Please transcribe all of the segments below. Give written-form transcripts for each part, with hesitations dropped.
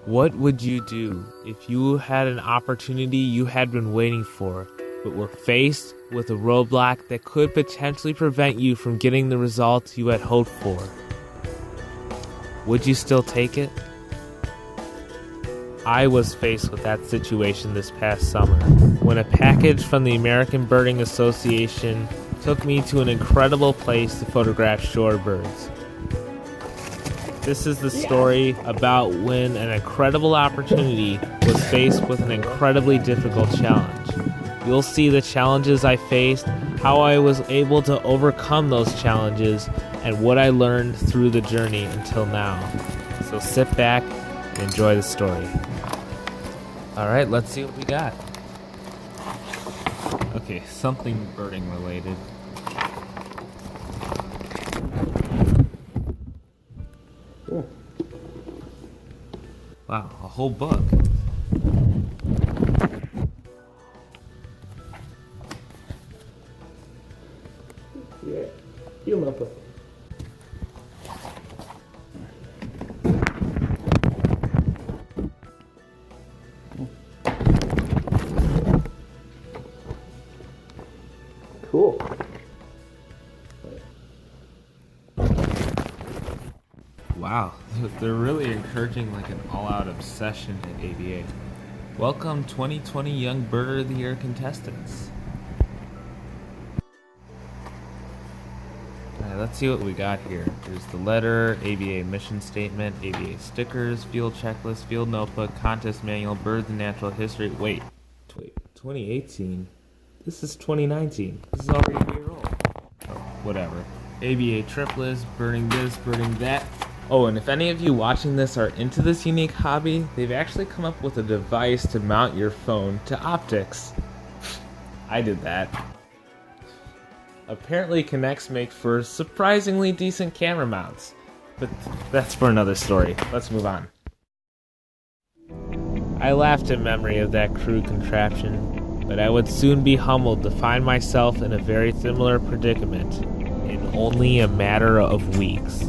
What would you do if you had an opportunity you had been waiting for, but were faced with a roadblock that could potentially prevent you from getting the results you had hoped for? Would you still take it? I was faced with that situation this past summer when a package from the American Birding Association took me to an incredible place to photograph shorebirds. This is the story about when an incredible opportunity was faced with an incredibly difficult challenge. You'll see the challenges I faced, how I was able to overcome those challenges, and what I learned through the journey until now. So sit back and enjoy the story. Alright, let's see what we got. Okay, something birding related. Cool. Wow, a whole book. Yeah, you love it. Cool. Wow, they're really encouraging like an all-out obsession at ABA. Welcome 2020 Young Birder of the Year contestants. Alright, let's see what we got here. There's the letter, ABA mission statement, ABA stickers, field checklist, field notebook, contest manual, birds and natural history. Wait, 2018? This is 2019. This is already a year old. Oh, whatever. ABA trip list, birding this, birding that. Oh, and if any of you watching this are into this unique hobby, they've actually come up with a device to mount your phone to optics. I did that. Apparently Kinects make for surprisingly decent camera mounts. But that's for another story. Let's move on. I laughed in memory of that crude contraption, but I would soon be humbled to find myself in a very similar predicament in only a matter of weeks.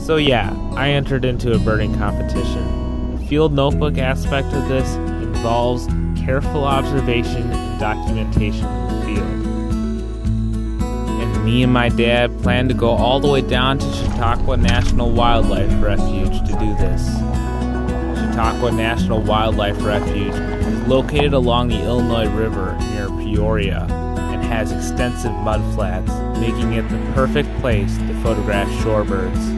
So yeah, I entered into a birding competition. The field notebook aspect of this involves careful observation and documentation in the field. And me and my dad plan to go all the way down to Chautauqua National Wildlife Refuge to do this. Chautauqua National Wildlife Refuge is located along the Illinois River near Peoria and has extensive mudflats, making it the perfect place to photograph shorebirds.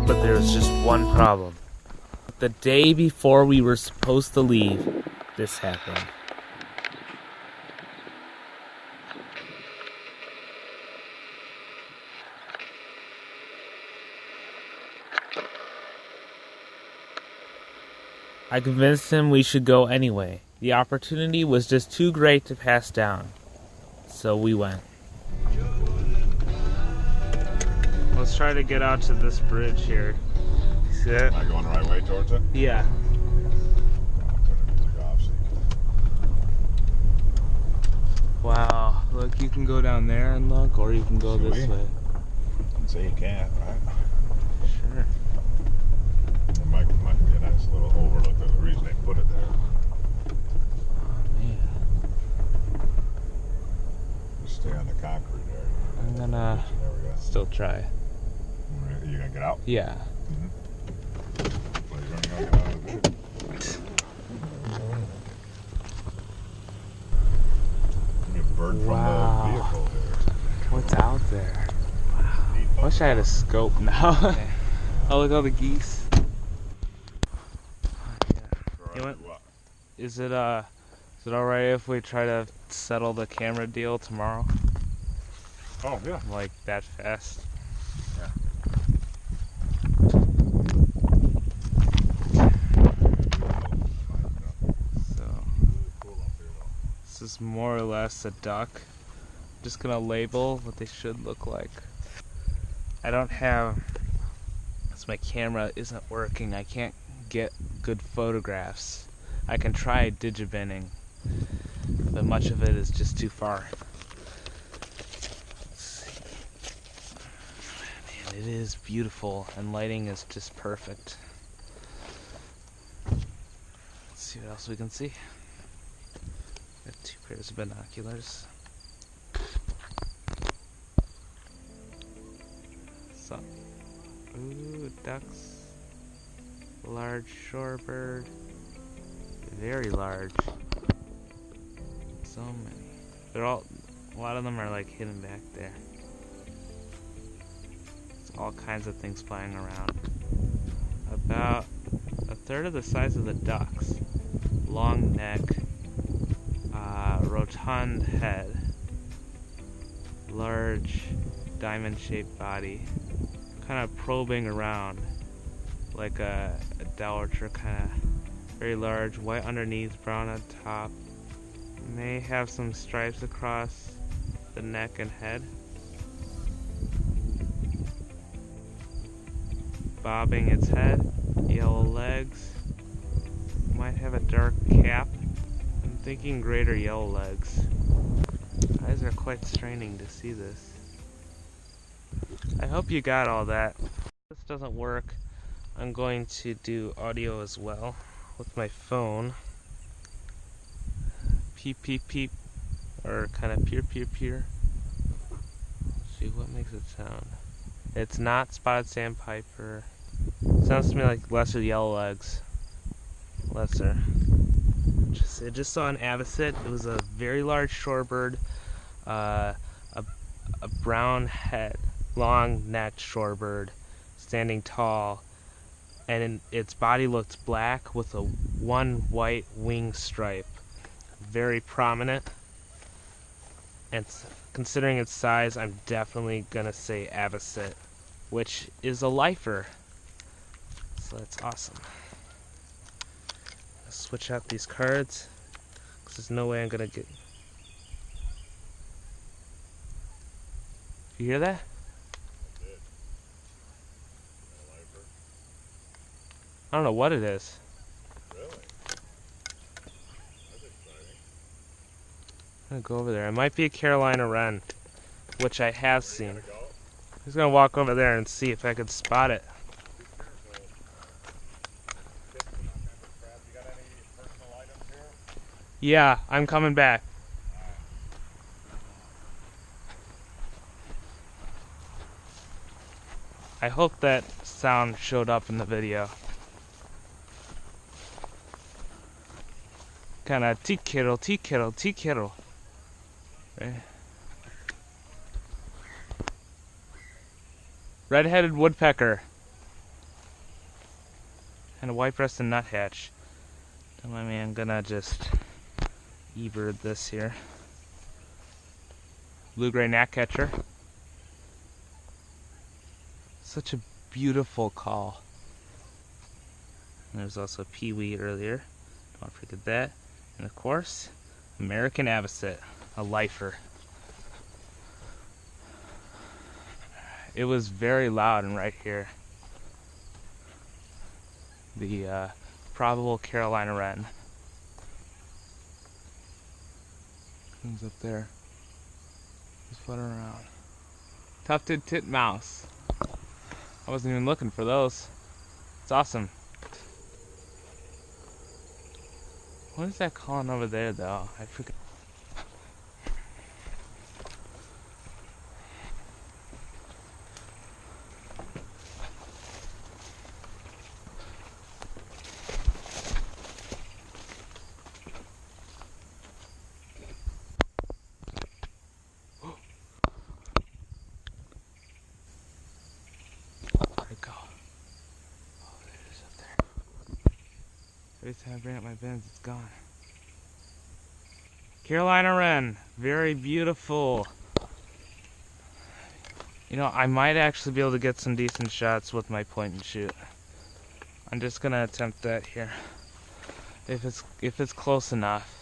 But there was just one problem. The day before we were supposed to leave, this happened. I convinced him we should go anyway. The opportunity was just too great to pass down. So we went. Let's try to get out to this bridge here. See it? Am I going the right way towards it? Yeah. I'll turn the music off so you Wow. Look, you can go down there and look, or you can go Should this we? way. can say you can't, right? Sure. It might be a nice little overlook of the reason they put it there. Oh, man. Just stay on the concrete area. I'm gonna There we go. still try. You gonna get out? Yeah. Well, you're gonna get out of the vehicle. You get a bird from Wow. the vehicle there. What's out there? Wow. I wish I had a scope now. Oh, look at all the geese. You know what? Is it alright if we try to settle the camera deal tomorrow? Oh, yeah. Like that fast? Yeah. So this is more or less a duck just gonna label what they should look like. I don't have, because my camera isn't working, I can't get good photographs. I can try digibending, but much of it is just too far. Let's see. Man, it is beautiful, and lighting is just perfect. Let's see what else we can see. Got 2 pairs of binoculars. So, ooh, ducks. Large shorebird. Very large. So many. They're all, a lot of them are like hidden back there. There's all kinds of things flying around. About a third of the size of the ducks. Long neck. Rotund head. Large diamond-shaped body. Kind of probing around. Like a dowitcher, kind of very large, white underneath, brown on top. May have some stripes across the neck and head. Bobbing its head, yellow legs. Might have a dark cap. I'm thinking greater yellow legs. Eyes are quite straining to see this. I hope you got all that. If this doesn't work, I'm going to do audio as well with my phone. Peep, peep, peep. Or kind of peer, peer, peer. Let's see what makes it sound. It's not spotted sandpiper. Sounds to me like lesser yellowlegs. Lesser. I just saw an avocet. It was a very large shorebird. A brown head, long-necked shorebird, standing tall. And its body looked black with one white wing stripe. Very prominent. And considering its size, I'm definitely gonna say avocet, which is a lifer. So that's awesome. Let's switch out these cards, because there's no way I'm gonna get... You hear that? I don't know what it is. Really? That's exciting. I'm gonna go over there. It might be a Carolina wren, which I have seen. Go. I'm just gonna walk over there and see if I could spot it. You got any personal items here? Yeah, I'm coming back. I hope that sound showed up in the video. Kinda tea kettle, tea kettle, tea kettle. Right. Red-headed woodpecker. And a white-breasted nuthatch. Don't mind me, I'm gonna just e-bird this here. Blue-gray gnatcatcher. Such a beautiful call. And there's also peewee earlier. Don't want to forget that. And of course, American avocet, a lifer. It was very loud and right here. The probable Carolina wren. Comes up there. Just fluttering around. Tufted titmouse. I wasn't even looking for those. It's awesome. What is that calling over there, though? I forget. Where'd it go? Oh, there it is up there. Every time I bring up my bins, it's gone. Carolina wren, very beautiful. You know, I might actually be able to get some decent shots with my point and shoot. I'm just gonna attempt that here. If it's close enough.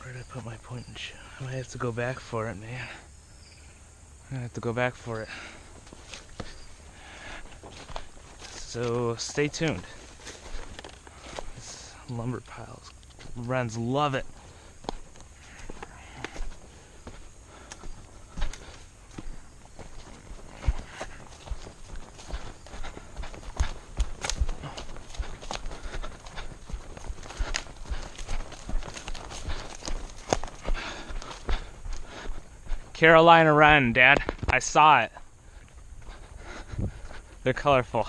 Where did I put my point and shoot? I might have to go back for it, man. I'm gonna have to go back for it. So stay tuned. This lumber piles. Wrens love it. Carolina wren, Dad. I saw it. They're colorful.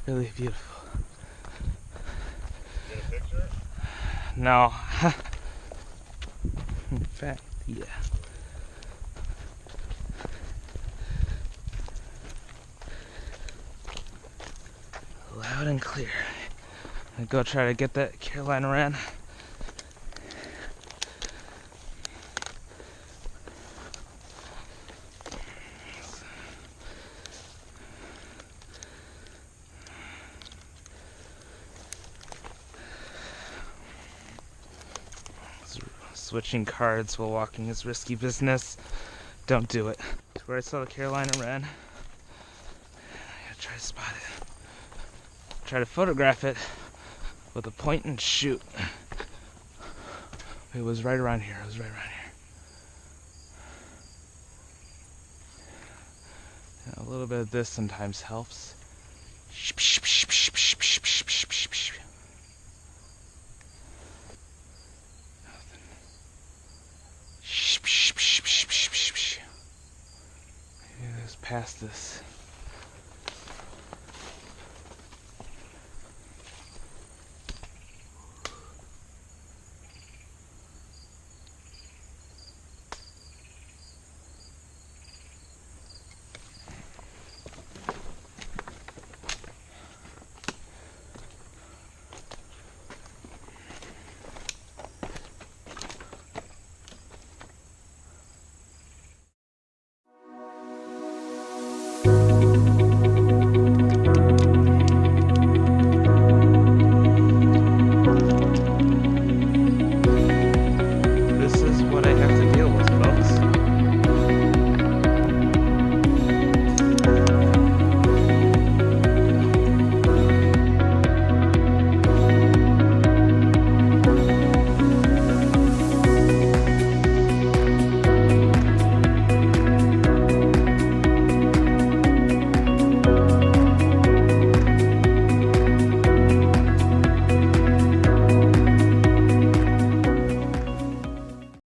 Really beautiful. Get a picture? No. In fact, yeah. Loud and clear. I'm gonna go try to get that Carolina wren. Switching cards while walking is risky business. Don't do it. That's where I saw the Carolina wren. I gotta try to spot it. Try to photograph it with a point and shoot. It was right around here. It was right around here. A little bit of this sometimes helps. Maybe it was past this.